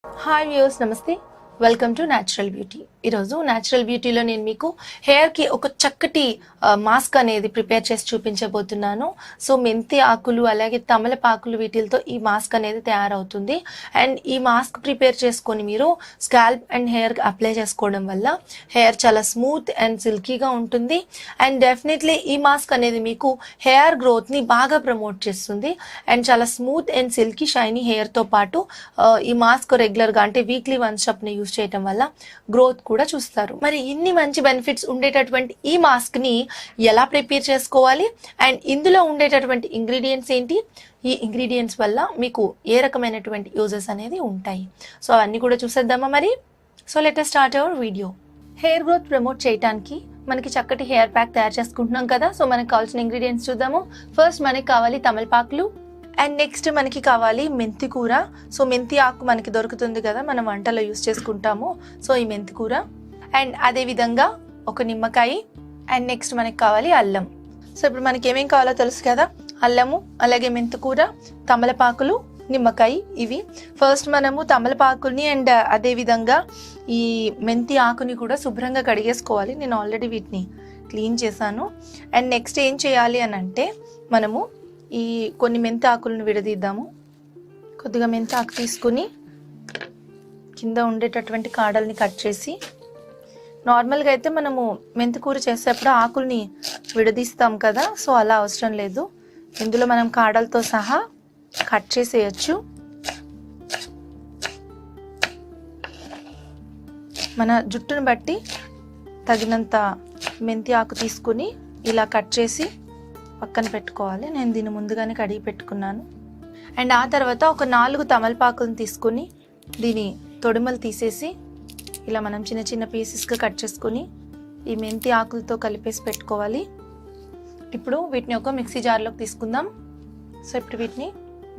Hi viewers, నమస్తే. Welcome to natural beauty. ఈరోజు natural బ్యూటీలో నేను మీకు హెయిర్కి ఒక చక్కటి మాస్క్ అనేది ప్రిపేర్ చేసి చూపించబోతున్నాను. సో మెంతి ఆకులు అలాగే తమలపాకులు వీటితో ఈ మాస్క్ అనేది తయారవుతుంది. అండ్ ఈ మాస్క్ ప్రిపేర్ చేసుకొని మీరు స్కాల్ప్ అండ్ హెయిర్కి అప్లై చేసుకోవడం వల్ల హెయిర్ చాలా స్మూత్ అండ్ సిల్కీగా ఉంటుంది. అండ్ డెఫినెట్లీ ఈ మాస్క్ అనేది మీకు హెయిర్ గ్రోత్ని బాగా ప్రమోట్ చేస్తుంది. అండ్ చాలా స్మూత్ అండ్ సిల్కీ షైనీ హెయిర్తో పాటు ఈ మాస్క్ రెగ్యులర్గా అంటే వీక్లీ వన్స్ చొప్పున యూజ్ చేయడం వల్ల గ్రోత్ కూడా చూస్తారు. మరి ఇన్ని మంచి బెనిఫిట్స్ ఉండేటటువంటి ఈ మాస్క్ ని ఎలా ప్రిపేర్ చేసుకోవాలి అండ్ ఇందులో ఉండేటటువంటి ఇంగ్రీడియంట్స్ ఏంటి, ఈ ఇంగ్రీడియంట్స్ వల్ల మీకు ఏ రకమైనటువంటి యూజెస్ అనేది ఉంటాయి, సో అవన్నీ కూడా చూసేద్దామా మరి. So let us start our video. Hair growth promote చేయడానికి మనకి చక్కటి హెయిర్ ప్యాక్ తయారు చేసుకుంటున్నాం కదా. సో మనకి కావాల్సిన ఇంగ్రీడియంట్స్ చూద్దాము. ఫస్ట్ మనకి కావాలి తమలపాకులు అండ్ నెక్స్ట్ మనకి కావాలి మెంతి కూర. సో మెంతి ఆకు మనకి దొరుకుతుంది కదా, మనం వంటలో యూస్ చేసుకుంటాము. సో ఈ మెంతి కూర అండ్ అదే విధంగా ఒక నిమ్మకాయ అండ్ నెక్స్ట్ మనకి కావాలి అల్లం. సో ఇప్పుడు మనకి ఏమేం కావాలో తెలుసు కదా, అల్లము అలాగే మెంతి కూర, తమలపాకులు, నిమ్మకాయ. ఇవి ఫస్ట్ మనము తమలపాకుల్ని అండ్ అదే విధంగా ఈ మెంతి ఆకుని కూడా శుభ్రంగా కడిగేసుకోవాలి. నేను ఆల్రెడీ వీటిని క్లీన్ చేశాను. అండ్ నెక్స్ట్ ఏం చేయాలి అని అంటే మనము ఈ కొన్ని మెంతి ఆకులను విడదీద్దాము. కొద్దిగా మెంతి ఆకు తీసుకుని కింద ఉండేటటువంటి కాడల్ని కట్ చేసి, నార్మల్గా అయితే మనము మెంతి కూర చేసేటప్పుడు ఆకుల్ని విడదీస్తాం కదా, సో అలా అవసరం లేదు. ఇందులో మనం కాడలతో సహా కట్ చేసేయచ్చు. మన జుట్టును బట్టి తగినంత మెంతి ఆకు తీసుకుని ఇలా కట్ చేసి పక్కన పెట్టుకోవాలి. నేను దీన్ని ముందుగానే కడిగి పెట్టుకున్నాను. అండ్ ఆ తర్వాత ఒక 4 తమలపాకులను తీసుకుని దీని తొడిమలు తీసేసి ఇలా మనం చిన్న చిన్న పీసెస్గా కట్ చేసుకుని ఈ మెంతి ఆకులతో కలిపేసి పెట్టుకోవాలి. ఇప్పుడు వీటిని ఒక మిక్సీ జార్లోకి తీసుకుందాం. సో ఇప్పుడు వీటిని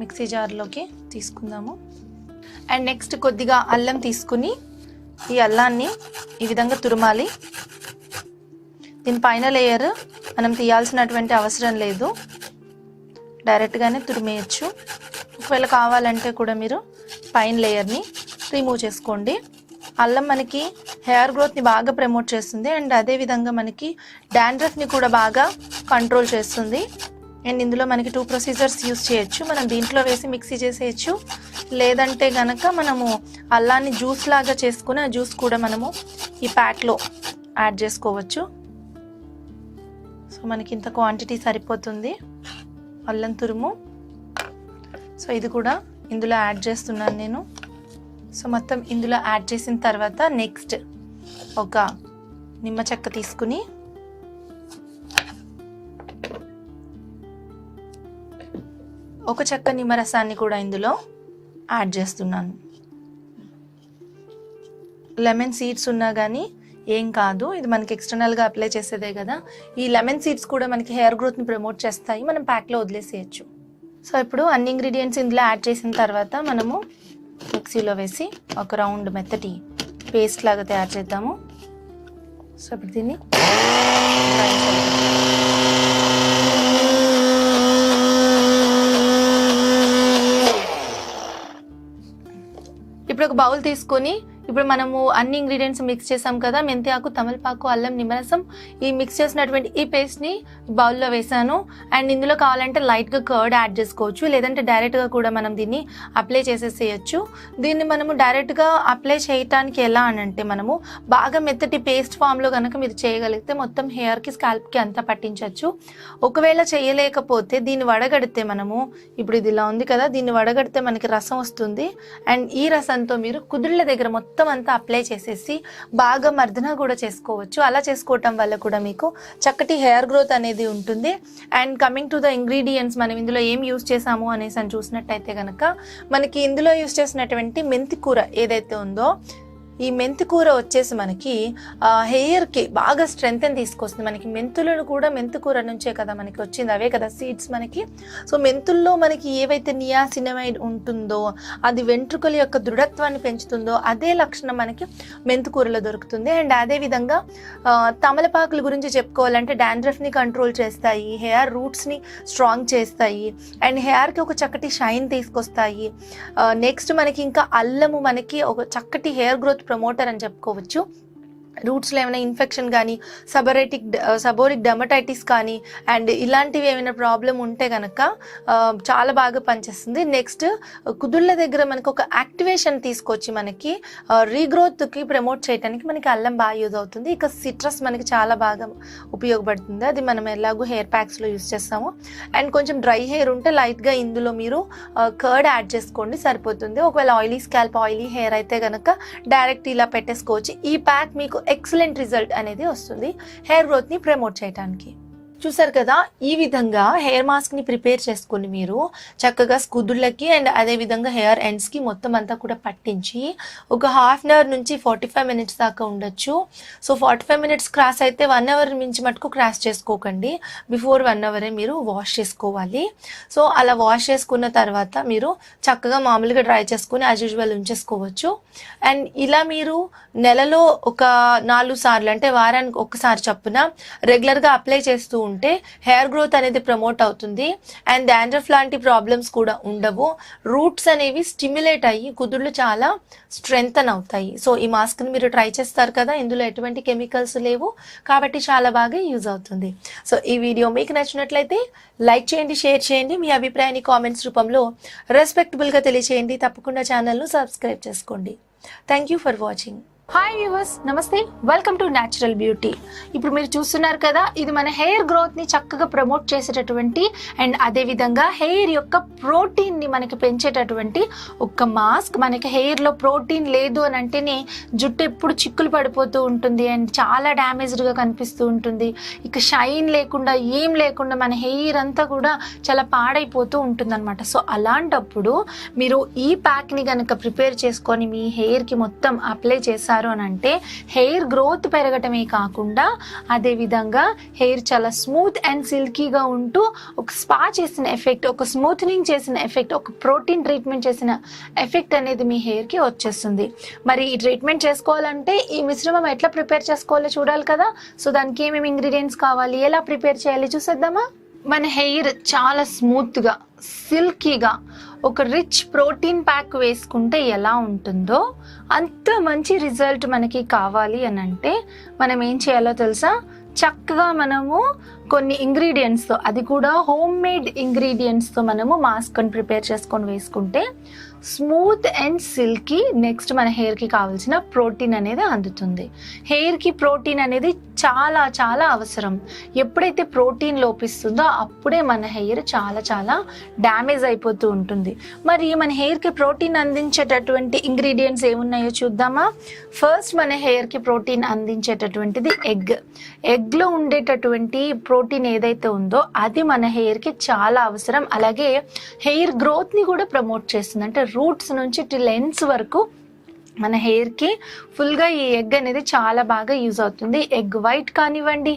మిక్సీ జార్లోకి తీసుకుందాము. అండ్ నెక్స్ట్ కొద్దిగా అల్లం తీసుకుని ఈ అల్లాన్ని ఈ విధంగా తురమాలి. దీని పైన లేయర్ మనం తీయాల్సినటువంటి అవసరం లేదు, డైరెక్ట్గానే తురిమేయచ్చు. ఒకవేళ కావాలంటే కూడా మీరు పైన లేయర్ని రిమూవ్ చేసుకోండి. అల్లం మనకి హెయిర్ గ్రోత్ని బాగా ప్రమోట్ చేస్తుంది అండ్ అదేవిధంగా మనకి డాండ్రఫ్ని కూడా బాగా కంట్రోల్ చేస్తుంది. అండ్ ఇందులో మనకి 2 ప్రొసీజర్స్ యూస్ చేయొచ్చు. మనం దీంట్లో వేసి మిక్సీ చేసేయచ్చు, లేదంటే గనక మనము అల్లాన్ని జ్యూస్ లాగా చేసుకుని ఆ జ్యూస్ కూడా మనము ఈ ప్యాక్లో యాడ్ చేసుకోవచ్చు. సో మనకి ఇంత క్వాంటిటీ సరిపోతుంది అల్లం తురుము. సో ఇది కూడా ఇందులో యాడ్ చేస్తున్నాను నేను. సో మొత్తం ఇందులో యాడ్ చేసిన తర్వాత నెక్స్ట్ ఒక నిమ్మ చెక్క తీసుకుని ఒక చెక్క నిమ్మరసాన్ని కూడా ఇందులో యాడ్ చేస్తున్నాను. లెమన్ సీడ్స్ ఉన్నా కానీ ఏం కాదు, ఇది మనకి ఎక్స్టర్నల్గా అప్లై చేసేదే కదా. ఈ లెమన్ సీడ్స్ కూడా మనకి హెయిర్ గ్రోత్ని ప్రమోట్ చేస్తాయి, మనం ప్యాక్లో వదిలేసేయచ్చు. సో ఇప్పుడు అన్ని ఇంగ్రీడియంట్స్ ఇందులో యాడ్ చేసిన తర్వాత మనము మిక్సీలో వేసి ఒక రౌండ్ మెత్తటి పేస్ట్ లాగా తయారు చేద్దాము. సో ఇప్పుడు దీన్ని ఇప్పుడు ఒక బౌల్ తీసుకొని ఇప్పుడు మనము అన్ని ఇంగ్రీడియంట్స్ మిక్స్ చేసాం కదా, మెంతి ఆకు, తమలపాకు, అల్లం, నిమ్మరసం, ఈ మిక్స్ చేసినటువంటి ఈ పేస్ట్ని బౌల్లో వేసాను. అండ్ ఇందులో కావాలంటే లైట్గా కర్డ్ యాడ్ చేసుకోవచ్చు, లేదంటే డైరెక్ట్గా కూడా మనం దీన్ని అప్లై చేసేసేయచ్చు. దీన్ని మనము డైరెక్ట్గా అప్లై చేయటానికి ఎలా అనంటే మనము బాగా మెత్తటి పేస్ట్ ఫామ్లో కనుక మీరు చేయగలిగితే మొత్తం హెయిర్కి స్కాల్ప్కి అంతా పట్టించవచ్చు. ఒకవేళ చేయలేకపోతే దీన్ని వడగడితే మనము ఇప్పుడు ఇది ఇలా ఉంది కదా, దీన్ని వడగడితే మనకి రసం వస్తుంది. అండ్ ఈ రసంతో మీరు కుదుళ్ళ దగ్గర మొత్తం అంతా అప్లై చేసేసి బాగా మర్దన కూడా చేసుకోవచ్చు. అలా చేసుకోవటం వల్ల కూడా మీకు చక్కటి హెయిర్ గ్రోత్ అనేది ఉంటుంది. And coming to the ingredients, మనం ఇందులో ఏం యూస్ చేసాము అనేసి చూసినట్టయితే కనుక మనకి ఇందులో యూస్ చేసినటువంటి మెంతి కూర ఏదైతే ఉందో ఈ మెంతి కూర వచ్చేసి మనకి హెయిర్కి బాగా స్ట్రెంగ్త్ తీసుకొస్తుంది. మనకి మెంతులను కూడా మెంతి కూర నుంచే కదా మనకి వచ్చింది, అవే కదా సీడ్స్ మనకి. సో మెంతుల్లో మనకి ఏవైతే నియాసినమైడ్ ఉంటుందో అది వెంట్రుకల యొక్క దృఢత్వాన్ని పెంచుతుందో అదే లక్షణం మనకి మెంతి కూరలో దొరుకుతుంది. అండ్ అదేవిధంగా తమలపాకుల గురించి చెప్పుకోవాలంటే డాండ్రఫ్ని కంట్రోల్ చేస్తాయి, హెయిర్ రూట్స్ని స్ట్రాంగ్ చేస్తాయి, అండ్ హెయిర్కి ఒక చక్కటి షైన్ తీసుకొస్తాయి. నెక్స్ట్ మనకి ఇంకా అల్లము మనకి ఒక చక్కటి హెయిర్ గ్రోత్ ప్రమోటర్ అని చెప్పుకోవచ్చు. రూట్స్లో ఏమైనా ఇన్ఫెక్షన్ కానీ సబోరిక్ డర్మటైటిస్ కానీ అండ్ ఇలాంటివి ఏమైనా ప్రాబ్లం ఉంటే కనుక చాలా బాగా పనిచేస్తుంది. నెక్స్ట్ కుదుళ్ళ దగ్గర మనకు ఒక యాక్టివేషన్ తీసుకొచ్చి మనకి రీగ్రోత్కి ప్రమోట్ చేయడానికి మనకి అల్లం బాగా యూజ్ అవుతుంది. ఇక సిట్రస్ మనకి చాలా బాగా ఉపయోగపడుతుంది, అది మనం ఎలాగో హెయిర్ ప్యాక్స్లో యూజ్ చేస్తాము. అండ్ కొంచెం డ్రై హెయిర్ ఉంటే లైట్గా ఇందులో మీరు కర్డ్ యాడ్ చేసుకోండి సరిపోతుంది. ఒకవేళ ఆయిలీ స్కాల్ప్ ఆయిలీ హెయిర్ అయితే కనుక డైరెక్ట్ ఇలా పెట్టేసుకోవచ్చు. ఈ ప్యాక్ మీకు ఎక్సలెంట్ రిజల్ట్ అనేది వస్తుంది హెయిర్ గ్రోత్ ని ప్రమోట్ చేయడానికి. చూసారు కదా, ఈ విధంగా హెయిర్ మాస్క్ ని ప్రిపేర్ చేసుకుని మీరు చక్కగా కుదుళ్ళకి అండ్ అదే విధంగా హెయిర్ ఎండ్స్ కి మొత్తం అంతా కూడా పట్టించి ఒక హాఫ్ అన్ అవర్ నుంచి 45 మినిట్స్ దాకా ఉండొచ్చు. సో 45 మినిట్స్ క్రాస్ అయితే 1 అవర్ మించి మటుకు క్రాస్ చేసుకోకండి, బిఫోర్ 1 అవరే మీరు వాష్ చేసుకోవాలి. సో అలా వాష్ చేసుకున్న తర్వాత మీరు చక్కగా మామూలుగా డ్రై చేసుకుని యాజ్ యూజువల్ ఉంచేసుకోవచ్చు. అండ్ ఇలా మీరు నెలలో ఒక 4 సార్లు అంటే వారానికి ఒకసారి చొప్పున రెగ్యులర్గా అప్లై చేస్తూ ఉంటే హెయిర్ గ్రోత్ అనేది ప్రమోట్ అవుతుంది. అండ్ డాండ్రఫ్ లాంటి ప్రాబ్లమ్స్ కూడా ఉండవు. రూట్స్ అనేవి స్టిమ్యులేట్ అయ్యి కుదుళ్ళు చాలా స్ట్రెంగ్తన్ అవుతాయి. సో ఈ మాస్క్ని మీరు ట్రై చేస్తారు కదా, ఇందులో ఎటువంటి కెమికల్స్ లేవు కాబట్టి చాలా బాగా యూజ్ అవుతుంది. సో ఈ వీడియో మీకు నచ్చినట్లయితే లైక్ చేయండి, షేర్ చేయండి, మీ అభిప్రాయాన్ని కామెంట్స్ రూపంలో రెస్పెక్టబుల్గా తెలియచేయండి. తప్పకుండా ఛానల్ను సబ్స్క్రైబ్ చేసుకోండి. Thank you for watching. Hi viewers, నమస్తే, వెల్కమ్ టు న్యాచురల్ బ్యూటీ. ఇప్పుడు మీరు చూస్తున్నారు కదా, ఇది మన హెయిర్ గ్రోత్ని చక్కగా ప్రమోట్ చేసేటటువంటి అండ్ అదేవిధంగా హెయిర్ యొక్క ప్రోటీన్ని మనకి పెంచేటటువంటి ఒక మాస్క్. మనకి హెయిర్లో ప్రోటీన్ లేదు అని అంటేనే జుట్టు ఎప్పుడు చిక్కులు పడిపోతూ ఉంటుంది అండ్ చాలా డ్యామేజ్డ్గా కనిపిస్తూ ఉంటుంది. ఇక షైన్ లేకుండా ఏం లేకుండా మన హెయిర్ అంతా కూడా చాలా పాడైపోతూ ఉంటుంది అనమాట. సో అలాంటప్పుడు మీరు ఈ ప్యాక్ని కనుక ప్రిపేర్ చేసుకొని మీ హెయిర్కి మొత్తం అప్లై చేస్తారు అని అంటే హెయిర్ గ్రోత్ పెరగటమే కాకుండా అదేవిధంగా హెయిర్ చాలా స్మూత్ అండ్ సిల్కీగా ఉంటూ ఒక స్పా చేసిన ఎఫెక్ట్, ఒక స్మూత్నింగ్ చేసిన ఎఫెక్ట్, ఒక ప్రోటీన్ ట్రీట్మెంట్ చేసిన ఎఫెక్ట్ అనేది మీ హెయిర్కి వచ్చేస్తుంది. మరి ఈ ట్రీట్మెంట్ చేసుకోవాలంటే ఈ మిశ్రమం ఎట్లా ప్రిపేర్ చేసుకోవాలో చూడాలి కదా. సో దానికి ఏమేమి ఇంగ్రీడియంట్స్ కావాలి, ఎలా ప్రిపేర్ చేయాలి చూసేద్దామా. మన హెయిర్ చాలా స్మూత్గా సిల్కీగా ఒక రిచ్ ప్రోటీన్ ప్యాక్ వేసుకుంటే ఎలా ఉంటుందో అంత మంచి రిజల్ట్ మనకి కావాలి అని అంటే మనం ఏం చేయాలో తెలుసా, చక్కగా మనము కొన్ని ఇంగ్రీడియంట్స్తో, అది కూడా హోమ్ మేడ్ ఇంగ్రీడియంట్స్తో మనము మాస్క్ని ప్రిపేర్ చేసుకొని వేసుకుంటే స్మూత్ అండ్ సిల్కీ, నెక్స్ట్ మన హెయిర్కి కావాల్సిన ప్రోటీన్ అనేది అందుతుంది. హెయిర్కి ప్రోటీన్ అనేది చాలా చాలా అవసరం. ఎప్పుడైతే ప్రోటీన్ లోపిస్తుందో అప్పుడే మన హెయిర్ చాలా చాలా డ్యామేజ్ అయిపోతూ ఉంటుంది. మరి మన హెయిర్కి ప్రోటీన్ అందించేటటువంటి ఇంగ్రీడియంట్స్ ఏమున్నాయో చూద్దామా. ఫస్ట్ మన హెయిర్కి ప్రోటీన్ అందించేటటువంటిది ఎగ్లో ఉండేటటువంటి ప్రోటీన్ ఏదైతే ఉందో అది మన హెయిర్కి చాలా అవసరం. అలాగే హెయిర్ గ్రోత్ని కూడా ప్రమోట్ చేస్తుంది. అంటే రూట్స్ నుంచి టిల్ ఎండ్స్ వరకు మన హెయిర్కి ఫుల్గా ఈ ఎగ్ అనేది చాలా బాగా యూజ్ అవుతుంది. ఎగ్ వైట్ కానివ్వండి,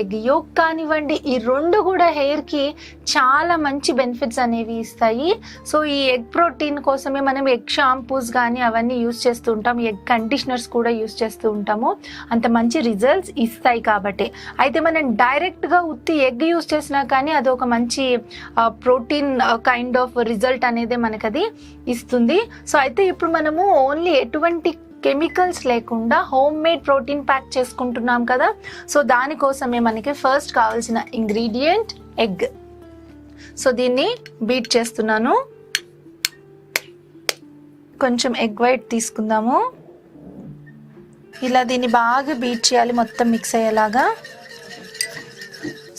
ఎగ్ యోక్ కానివ్వండి, ఈ రెండు కూడా హెయిర్కి చాలా మంచి బెనిఫిట్స్ అనేవి ఇస్తాయి. సో ఈ ఎగ్ ప్రోటీన్ కోసమే మనం ఎగ్ షాంపూస్ కానీ అవన్నీ యూజ్ చేస్తూ ఉంటాం, ఎగ్ కండిషనర్స్ కూడా యూజ్ చేస్తూ ఉంటాము, అంత మంచి రిజల్ట్స్ ఇస్తాయి కాబట్టి. అయితే మనం డైరెక్ట్గా ఉత్తి ఎగ్ యూజ్ చేసినా కానీ అది ఒక మంచి ప్రోటీన్ కైండ్ ఆఫ్ రిజల్ట్ అనేది మనకు అది ఇస్తుంది. సో అయితే ఇప్పుడు మనము ఓన్లీ ఎటువంటి కెమికల్స్ లేకుండా హోమ్ మేడ్ ప్రోటీన్ ప్యాక్ చేసుకుంటున్నాం కదా. సో దానికోసమే మనకి ఫస్ట్ కావాల్సిన ఇంగ్రీడియంట్ ఎగ్. సో దీన్ని బీట్ చేస్తున్నాను. కొంచెం ఎగ్ వైట్ తీసుకుందాము. ఇలా దీన్ని బాగా బీట్ చేయాలి, మొత్తం మిక్స్ అయ్యేలాగా.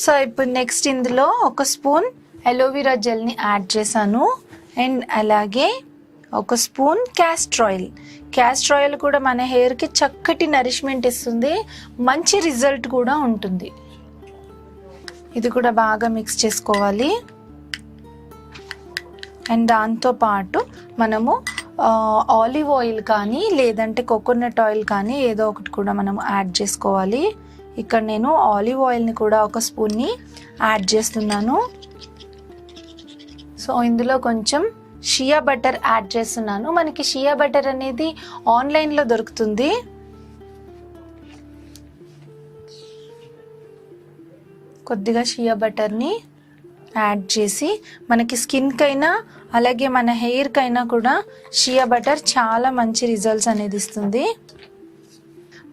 సో ఇప్పుడు నెక్స్ట్ ఇందులో ఒక స్పూన్ అలోవెరా జెల్ని యాడ్ చేశాను అండ్ అలాగే ఒక స్పూన్ క్యాస్టర్ ఆయిల్ కూడా మన హెయిర్కి చక్కటి నరిష్మెంట్ ఇస్తుంది, మంచి రిజల్ట్ కూడా ఉంటుంది. ఇది కూడా బాగా మిక్స్ చేసుకోవాలి. అండ్ దాంతోపాటు మనము ఆలివ్ ఆయిల్ కానీ లేదంటే కోకోనట్ ఆయిల్ కానీ ఏదో ఒకటి కూడా మనం యాడ్ చేసుకోవాలి. ఇక్కడ నేను ఆలివ్ ఆయిల్ని కూడా ఒక స్పూన్ని యాడ్ చేస్తున్నాను. సో ఇందులో కొంచెం షియా బటర్ యాడ్ చేస్తున్నాను. మనకి షియా బటర్ అనేది ఆన్లైన్లో దొరుకుతుంది. కొద్దిగా షియా బటర్ని యాడ్ చేసి మనకి స్కిన్కైనా అలాగే మన హెయిర్కైనా కూడా షియా బటర్ చాలా మంచి రిజల్ట్స్ అనేది ఇస్తుంది.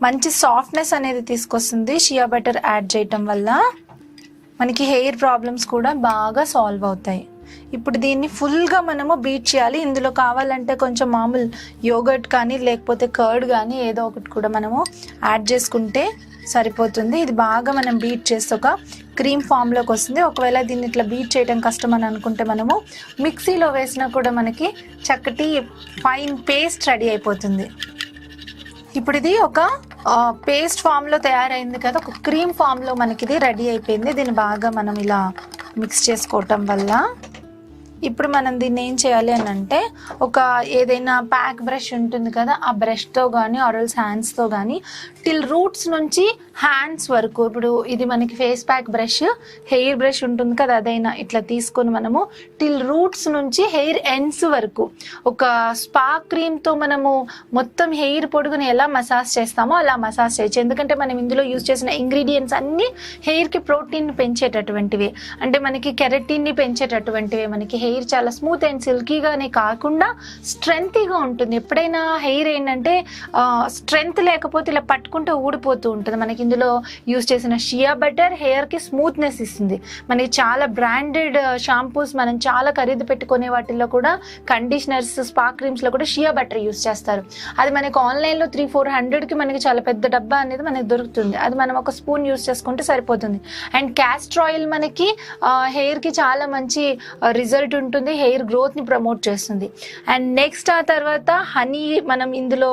మంచి సాఫ్ట్నెస్ అనేది తీసుకొస్తుంది. షియా బటర్ యాడ్ చేయటం వల్ల మనకి హెయిర్ ప్రాబ్లమ్స్ కూడా బాగా సాల్వ్ అవుతాయి. ఇప్పుడు దీన్ని ఫుల్గా మనము బీట్ చేయాలి. ఇందులో కావాలంటే కొంచెం మామూలు యోగర్ట్ కానీ లేకపోతే కర్డ్ కానీ ఏదో ఒకటి కూడా మనము యాడ్ చేసుకుంటే సరిపోతుంది. ఇది బాగా మనం బీట్ చేస్తే ఒక క్రీమ్ ఫామ్లోకి వస్తుంది. ఒకవేళ దీన్ని ఇట్లా బీట్ చేయడం కష్టం అని అనుకుంటే మనము మిక్సీలో వేసినా కూడా మనకి చక్కటి ఫైన్ పేస్ట్ రెడీ అయిపోతుంది. ఇప్పుడు ఇది ఒక పేస్ట్ ఫామ్లో తయారైంది కదా, ఒక క్రీమ్ ఫామ్లో మనకి ఇది రెడీ అయిపోయింది. దీన్ని బాగా మనం ఇలా మిక్స్ చేసుకోవటం వల్ల ఇప్పుడు మనం దీన్ని ఏం చేయాలి అని అంటే ఒక ఏదైనా ప్యాక్ బ్రష్ ఉంటుంది కదా, ఆ బ్రష్తో కానీ ఆరల్స్ హ్యాండ్స్తో కానీ టిల్ రూట్స్ నుంచి హ్యాండ్స్ వరకు, ఇప్పుడు ఇది మనకి face pack brush, hair brush ఉంటుంది కదా, అదైనా ఇట్లా తీసుకొని మనము టిల్ రూట్స్ నుంచి హెయిర్ ఎండ్స్ వరకు ఒక స్పా క్రీమ్తో మనము మొత్తం హెయిర్ పొడుగుని ఎలా మసాజ్ చేస్తామో అలా మసాజ్ చేయొచ్చు. ఎందుకంటే మనం ఇందులో యూజ్ చేసిన ఇంగ్రీడియంట్స్ అన్నీ హెయిర్కి ప్రోటీన్ పెంచేటటువంటివి, అంటే మనకి కెరటిన్ని పెంచేటటువంటివి. మనకి హెయిర్ చాలా స్మూత్ అండ్ సిల్కీగానే కాకుండా స్ట్రెంగ్తీగా ఉంటుంది. ఎప్పుడైనా హెయిర్ ఏంటంటే స్ట్రెంగ్త్ లేకపోతే ఇలా పట్టుకుంటే ఊడిపోతూ ఉంటుంది. మనకి ఇందులో యూజ్ చేసిన షియా బటర్ హెయిర్కి స్మూత్నెస్ ఇస్తుంది. మనకి చాలా బ్రాండెడ్ షాంపూస్ మనం చాలా ఖరీదు పెట్టుకునే వాటిల్లో కూడా కండిషనర్స్, స్పా క్రీమ్స్లో కూడా షియా బటర్ యూజ్ చేస్తారు. అది మనకి ఆన్లైన్లో 300-400కి మనకి చాలా పెద్ద డబ్బా అనేది మనకి దొరుకుతుంది. అది మనం ఒక స్పూన్ యూజ్ చేసుకుంటే సరిపోతుంది. అండ్ క్యాస్టర్ ఆయిల్ మనకి హెయిర్కి చాలా మంచి రిజల్ట్ ఉంటుంది, హెయిర్ గ్రోత్ని ప్రమోట్ చేస్తుంది. అండ్ నెక్స్ట్ ఆ తర్వాత హనీ మనం ఇందులో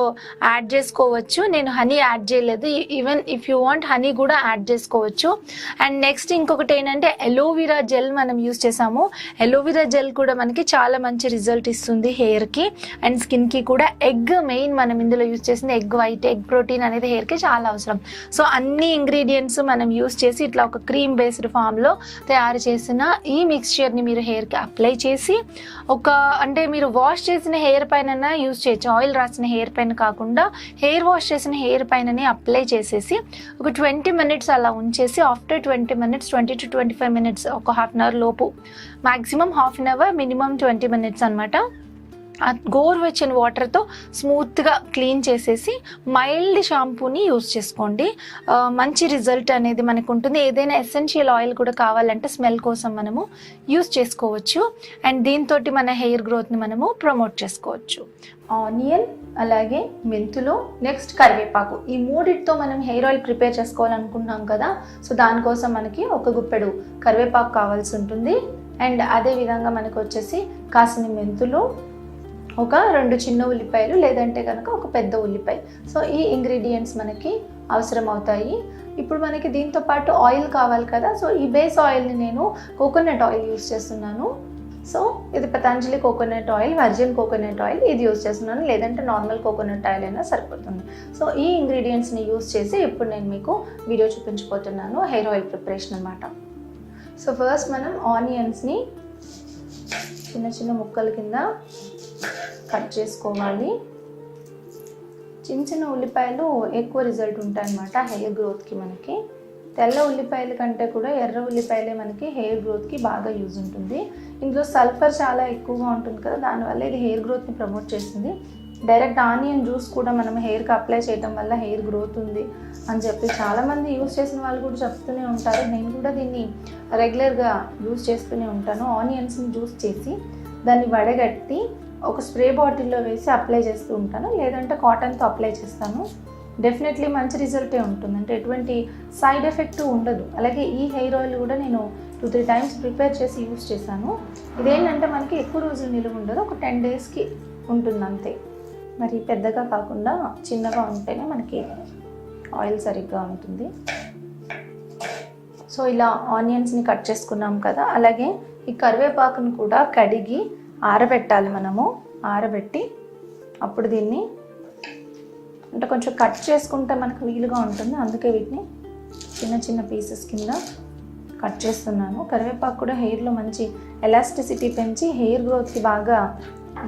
యాడ్ చేసుకోవచ్చు. నేను హనీ యాడ్ చేయలేదు, even if you want honey కూడా యాడ్ చేసుకోవచ్చు. అండ్ నెక్స్ట్ ఇంకొకటి ఏంటంటే ఎలోవెరా జెల్ మనం యూజ్ చేసాము. ఎలోవెరా జెల్ కూడా మనకి చాలా మంచి రిజల్ట్ ఇస్తుంది హెయిర్కి అండ్ స్కిన్కి కూడా. ఎగ్ మెయిన్ మనం ఇందులో యూజ్ చేసింది ఎగ్ వైట్, ఎగ్ ప్రోటీన్ అనేది హెయిర్కి చాలా అవసరం. సో అన్ని ఇంగ్రీడియంట్స్ మనం యూజ్ చేసి ఇట్లా ఒక క్రీమ్ బేస్డ్ ఫామ్లో తయారు చేసిన ఈ మిక్స్చర్ని మీరు హెయిర్కి అప్లై చేసి అంటే మీరు వాష్ చేసిన హెయిర్ పైన యూజ్ చేయొచ్చు. ఆయిల్ రాసిన హెయిర్ పైన కాకుండా హెయిర్ వాష్ చేసిన హెయిర్ పైననే అప్లై చేసేసి ఒక 20 minutes అలా ఉంచేసి ఆఫ్టర్ 20 minutes 20 to 25 minutes ఒక హాఫ్ అన్ అవర్ లోపు, maximum half an hour, minimum 20 minutes అనమాట. ఆ గోరువెచ్చని వాటర్తో స్మూత్గా క్లీన్ చేసేసి మైల్డ్ షాంపూని యూజ్ చేసుకోండి. మంచి రిజల్ట్ అనేది మనకు ఉంటుంది. ఏదైనా ఎసెన్షియల్ ఆయిల్ కూడా కావాలంటే స్మెల్ కోసం మనము యూజ్ చేసుకోవచ్చు. అండ్ దీంతో మన హెయిర్ గ్రోత్ని మనము ప్రమోట్ చేసుకోవచ్చు. ఆనియన్, అలాగే మెంతులు, నెక్స్ట్ కరివేపాకు, ఈ మూడిటితో మనం హెయిర్ ఆయిల్ ప్రిపేర్ చేసుకోవాలనుకుంటున్నాం కదా. సో దానికోసం మనకి ఒక గుప్పెడు కరివేపాకు కావాల్సి ఉంటుంది. అండ్ అదేవిధంగా మనకు వచ్చేసి కాసిన మెంతులు, ఒక 2 చిన్న ఉల్లిపాయలు, లేదంటే కనుక ఒక పెద్ద ఉల్లిపాయ. సో ఈ ఇంగ్రీడియంట్స్ మనకి అవసరం అవుతాయి. ఇప్పుడు మనకి దీంతో పాటు ఆయిల్ కావాలి కదా. సో ఈ బేస్ ఆయిల్ని నేను కోకోనట్ ఆయిల్ యూజ్ చేస్తున్నాను. సో ఇది Patanjali coconut oil, virgin coconut oil ఇది యూజ్ చేస్తున్నాను, లేదంటే నార్మల్ కోకోనట్ ఆయిల్ అయినా సరిపోతుంది. సో ఈ ఇంగ్రీడియంట్స్ని యూజ్ చేసి ఇప్పుడు నేను మీకు వీడియో చూపించబోతున్నాను, హెయిర్ ఆయిల్ ప్రిపరేషన్ అనమాట. సో ఫస్ట్ మనం ఆనియన్స్ని చిన్న చిన్న ముక్కల కింద కట్ చేసుకోవాలి. చిన్న చిన్న ఉల్లిపాయలు ఎక్కువ రిజల్ట్ ఉంటాయన్నమాట హెయిర్ గ్రోత్కి. మనకి తెల్ల ఉల్లిపాయల కంటే కూడా ఎర్ర ఉల్లిపాయలే మనకి హెయిర్ గ్రోత్కి బాగా యూజ్ ఉంటుంది. ఇందులో సల్ఫర్ చాలా ఎక్కువగా ఉంటుంది కదా, దానివల్ల ఇది హెయిర్ గ్రోత్ని ప్రమోట్ చేస్తుంది. డైరెక్ట్ ఆనియన్ జ్యూస్ కూడా మనం హెయిర్కి అప్లై చేయడం వల్ల హెయిర్ గ్రోత్ ఉంది అని చెప్పి చాలామంది యూజ్ చేసిన వాళ్ళు కూడా చెప్తూనే ఉంటారు. నేను కూడా దీన్ని రెగ్యులర్గా యూజ్ చేస్తూనే ఉంటాను. ఆనియన్స్ని జ్యూస్ చేసి దాన్ని వడగట్టి ఒక స్ప్రే బాటిల్లో వేసి అప్లై చేస్తూ ఉంటాను, లేదంటే కాటన్తో అప్లై చేస్తాను. డెఫినెట్లీ మంచి రిజల్టే ఉంటుంది, అంటే ఎటువంటి సైడ్ ఎఫెక్ట్ ఉండదు. అలాగే ఈ హెయిర్ ఆయిల్ కూడా నేను 2-3 times ప్రిపేర్ చేసి యూజ్ చేశాను. ఇదేంటంటే మనకి ఎక్కువ రోజులు నిలువ ఉండదు, ఒక 10 daysకి ఉంటుంది అంతే. మరి పెద్దగా కాకుండా చిన్నగా ఉంటేనే మనకి ఆయిల్ సరిగ్గా ఉంటుంది. సో ఇలా ఆనియన్స్ని కట్ చేసుకున్నాం కదా. అలాగే ఈ కరివేపాకును కూడా కడిగి ఆరబెట్టాలి. మనము ఆరబెట్టి అప్పుడు దీన్ని అంటే కొంచెం కట్ చేసుకుంటే మనకు వీలుగా ఉంటుంది, అందుకే వీటిని చిన్న చిన్న పీసెస్ కింద కట్ చేస్తున్నాను. కరివేపాకు కూడా హెయిర్లో మంచి ఎలాస్టిసిటీ పెంచి హెయిర్ గ్రోత్కి బాగా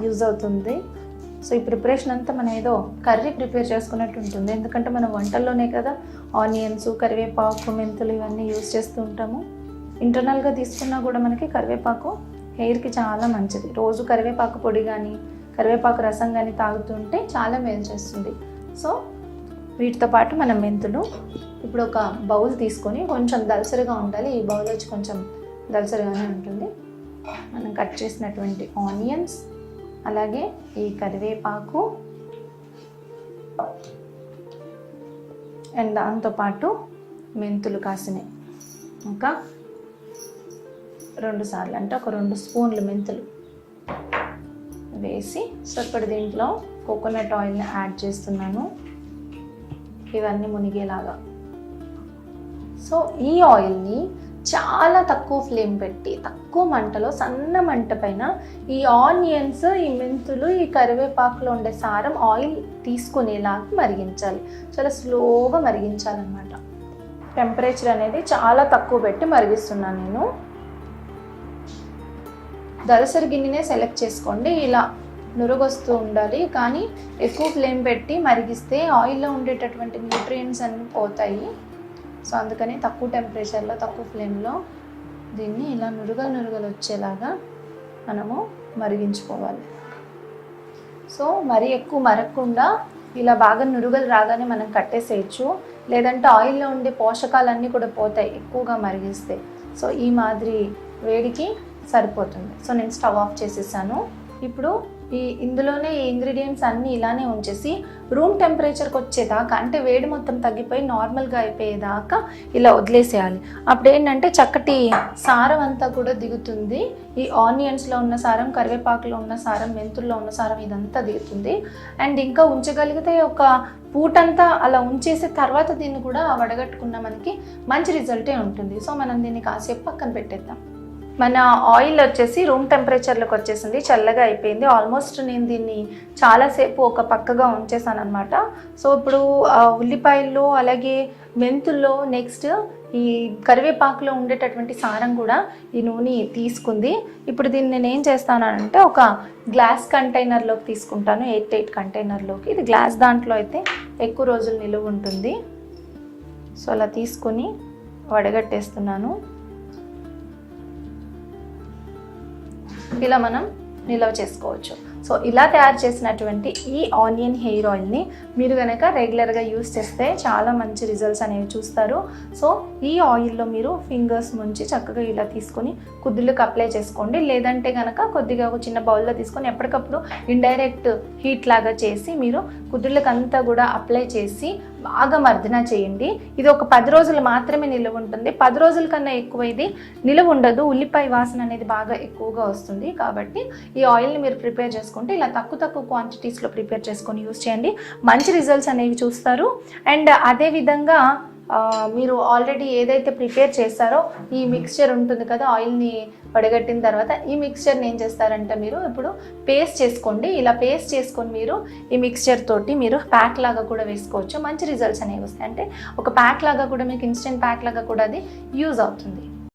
యూజ్ అవుతుంది. సో ఈ ప్రిపరేషన్ అంతా మనం ఏదో కర్రీ ప్రిపేర్ చేసుకున్నట్టు ఉంటుంది, ఎందుకంటే మనం వంటల్లోనే కదా ఆనియన్స్, కరివేపాకు, మెంతులు ఇవన్నీ యూజ్ చేస్తూ ఉంటాము. ఇంటర్నల్గా తీసుకున్నా కూడా మనకి కరివేపాకు హెయిర్కి చాలా మంచిది. రోజు కరివేపాకు పొడి కానీ కరివేపాకు రసం కానీ తాగుతుంటే చాలా మేలు చేస్తుంది. సో వీటితో పాటు మనం మెంతులు ఇప్పుడు ఒక బౌల్ తీసుకొని, కొంచెం దలసరిగా ఉండాలి, ఈ బౌల్ వచ్చి కొంచెం దలసరిగానే ఉంటుంది. మనం కట్ చేసినటువంటి ఆనియన్స్, అలాగే ఈ కరివేపాకు అండ్ దాంతోపాటు మెంతులు కాసినాయి, ఇంకా 2 సార్లు అంటే ఒక 2 స్పూన్లు మెంతులు వేసి, సో ఇప్పుడు దీంట్లో కోకోనట్ ఆయిల్ని యాడ్ చేస్తున్నాను ఇవన్నీ మునిగేలాగా. సో ఈ ఆయిల్ని చాలా తక్కువ ఫ్లేమ్ పెట్టి తక్కువ మంటలో సన్న మంట పైన ఈ ఆనియన్స్, ఈ మెంతులు, ఈ కరివేపాకులో ఉండే సారం ఆయిల్ తీసుకునేలాగా మరిగించాలి. చాలా స్లోగా మరిగించాలన్నమాట. టెంపరేచర్ అనేది చాలా తక్కువ పెట్టి మరిగిస్తున్నాను నేను. దలసరి గిన్నెనే సెలెక్ట్ చేసుకోండి, ఇలా నురుగొస్తూ ఉండాలి. కానీ ఎక్కువ ఫ్లేమ్ పెట్టి మరిగిస్తే ఆయిల్లో ఉండేటటువంటి న్యూట్రియంట్స్ అన్నీ పోతాయి. సో అందుకని తక్కువ టెంపరేచర్లో తక్కువ ఫ్లేమ్లో దీన్ని ఇలా నురుగలు వచ్చేలాగా మనము మరిగించుకోవాలి. సో మరీ ఎక్కువ మరగకుండా ఇలా బాగా నురుగలు రాగానే మనం కట్టేసేయచ్చు, లేదంటే ఆయిల్లో ఉండే పోషకాలన్నీ కూడా పోతాయి ఎక్కువగా మరిగిస్తే. సో ఈ మాదిరి వేడికి సరిపోతుంది. సో నేను స్టవ్ ఆఫ్ చేసేసాను. ఇప్పుడు ఇందులోనే ఈ ఇంగ్రీడియంట్స్ అన్నీ ఇలానే ఉంచేసి రూమ్ టెంపరేచర్కి వచ్చేదాకా, అంటే వేడి మొత్తం తగ్గిపోయి నార్మల్గా అయిపోయేదాకా ఇలా వదిలేసేయాలి. అప్పుడు ఏంటంటే చక్కటి సారం అంతా కూడా దిగుతుంది. ఈ ఆనియన్స్లో ఉన్న సారం, కరివేపాకులో ఉన్న సారం, మెంతుల్లో ఉన్న సారం ఇదంతా దిగుతుంది. అండ్ ఇంకా ఉంచగలిగితే ఒక పూటంతా అలా ఉంచేసి తర్వాత దీన్ని కూడా వడగట్టుకున్న మనకి మంచి రిజల్టే ఉంటుంది. సో మనం దీన్ని కాసేపు పక్కన పెట్టేద్దాం. మన ఆయిల్ వచ్చేసి రూమ్ టెంపరేచర్లోకి వచ్చేసింది, చల్లగా అయిపోయింది. ఆల్మోస్ట్ నేను దీన్ని చాలాసేపు ఒక పక్కగా ఉంచేసాను అనమాట. సో ఇప్పుడు ఉల్లిపాయల్లో అలాగే మెంతుల్లో నెక్స్ట్ ఈ కరివేపాకులో ఉండేటటువంటి సారం కూడా ఈ నూనె తీసుకుంది. ఇప్పుడు దీన్ని నేను ఏం చేస్తానంటే ఒక గ్లాస్ కంటైనర్లోకి తీసుకుంటాను, 8 కంటైనర్లోకి. ఇది గ్లాస్ దాంట్లో అయితే ఎక్కువ రోజులు నిలువ ఉంటుంది. సో అలా తీసుకొని వడగట్టేస్తున్నాను. ఇలా మనం నిల్వ చేసుకోవచ్చు. సో ఇలా తయారు చేసినటువంటి ఈ ఆనియన్ హెయిర్ ఆయిల్ని మీరు కనుక రెగ్యులర్గా యూస్ చేస్తే చాలా మంచి రిజల్ట్స్ అనేవి చూస్తారు. సో ఈ ఆయిల్లో మీరు ఫింగర్స్ ముంచి చక్కగా ఇలా తీసుకొని కుదుళ్ళకి అప్లై చేసుకోండి. లేదంటే కనుక కొద్దిగా ఒక చిన్న బౌల్లో తీసుకొని ఎప్పటికప్పుడు ఇండైరెక్ట్ హీట్ లాగా చేసి మీరు కుదుళ్ళకి అంతా కూడా అప్లై చేసి బాగా మర్దన చేయండి. ఇది ఒక 10 రోజులు మాత్రమే నిలువ ఉంటుంది. 10 రోజుల కన్నా ఎక్కువ ఇది నిలువ ఉండదు. ఉల్లిపాయ వాసన అనేది బాగా ఎక్కువగా వస్తుంది. కాబట్టి ఈ ఆయిల్ని మీరు ప్రిపేర్ చేసుకుంటే ఇలా తక్కువ క్వాంటిటీస్లో ప్రిపేర్ చేసుకొని యూస్ చేయండి. మంచి రిజల్ట్స్ అనేవి చూస్తారు. అండ్ అదేవిధంగా మీరు ఆల్రెడీ ఏదైతే ప్రిపేర్ చేస్తారో ఈ మిక్స్చర్ ఉంటుంది కదా, ఆయిల్ని వడగట్టిన తర్వాత ఈ మిక్స్చర్ని ఏం చేస్తారంటే మీరు ఇప్పుడు పేస్ట్ చేసుకోండి. ఇలా పేస్ట్ చేసుకొని మీరు ఈ మిక్స్చర్ తోటి మీరు ప్యాక్ లాగా కూడా వేసుకోవచ్చు. మంచి రిజల్ట్స్ అనేవి వస్తాయి. అంటే ఒక ప్యాక్ లాగా కూడా మీకు ఇన్స్టెంట్ ప్యాక్ లాగా కూడా అది యూజ్ అవుతుంది.